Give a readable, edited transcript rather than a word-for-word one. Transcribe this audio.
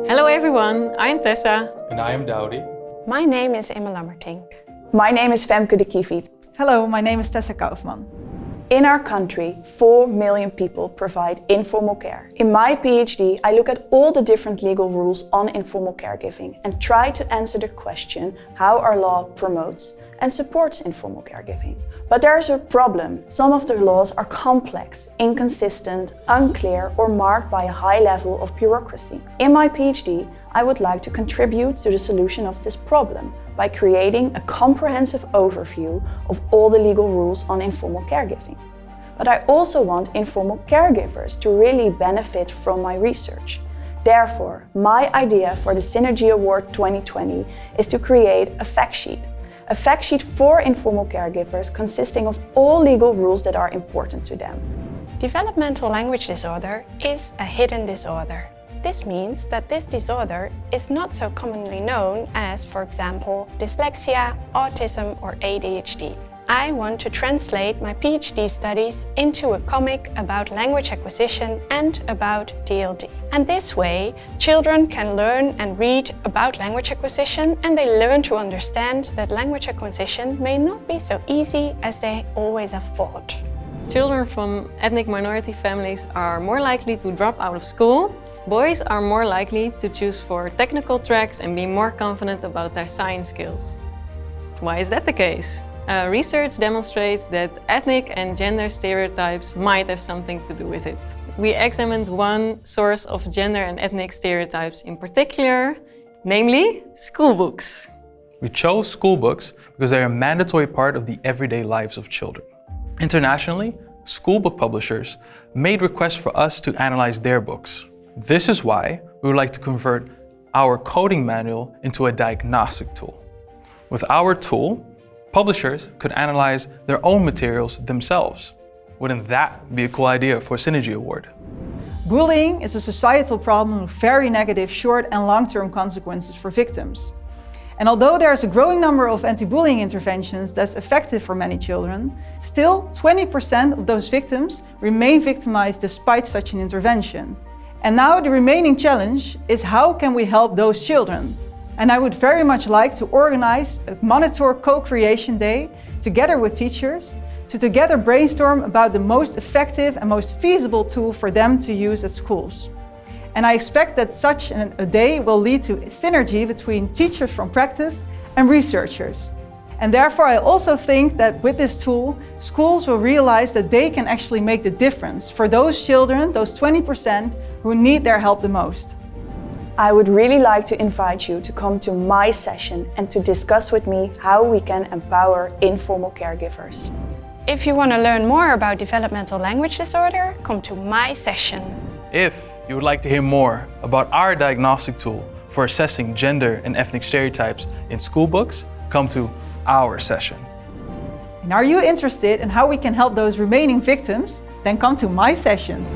Hello everyone, I'm Tessa. And I am Daudi. My name is Imme Lammertink. My name is Femke de Kievit. Hello, my name is Tessa Kaufman. In our country, 4 million people provide informal care. In my PhD, I look at all the different legal rules on informal caregiving and try to answer the question how our law promotes and supports informal caregiving. But there's a problem. Some of the laws are complex, inconsistent, unclear, or marked by a high level of bureaucracy. In my PhD, I would like to contribute to the solution of this problem by creating a comprehensive overview of all the legal rules on informal caregiving. But I also want informal caregivers to really benefit from my research. Therefore, my idea for the Synergy Award 2020 is to create a fact sheet. A fact sheet for informal caregivers consisting of all legal rules that are important to them. Developmental language disorder is a hidden disorder. This means that this disorder is not so commonly known as, for example, dyslexia, autism, or ADHD. I want to translate my PhD studies into a comic about language acquisition and about DLD. And this way, children can learn and read about language acquisition, and they learn to understand that language acquisition may not be so easy as they always have thought. Children from ethnic minority families are more likely to drop out of school. Boys are more likely to choose for technical tracks and be more confident about their science skills. Why is that the case? Research demonstrates that ethnic and gender stereotypes might have something to do with it. We examined one source of gender and ethnic stereotypes in particular, namely schoolbooks. We chose schoolbooks because they are a mandatory part of the everyday lives of children. Internationally, schoolbook publishers made requests for us to analyze their books. This is why we would like to convert our coding manual into a diagnostic tool. With our tool, publishers could analyze their own materials themselves. Wouldn't that be a cool idea for a Synergy Award? Bullying is a societal problem with very negative short and long-term consequences for victims. And although there is a growing number of anti-bullying interventions that's effective for many children, still 20% of those victims remain victimized despite such an intervention. And now the remaining challenge is how can we help those children? And I would very much like to organize a Monitor Co-Creation Day together with teachers to together brainstorm about the most effective and most feasible tool for them to use at schools. And I expect that such a day will lead to synergy between teachers from practice and researchers. And therefore I also think that with this tool, schools will realize that they can actually make the difference for those children, those 20% who need their help the most. I would really like to invite you to come to my session and to discuss with me how we can empower informal caregivers. If you want to learn more about developmental language disorder, come to my session. If you would like to hear more about our diagnostic tool for assessing gender and ethnic stereotypes in schoolbooks, come to our session. And are you interested in how we can help those remaining victims? Then come to my session.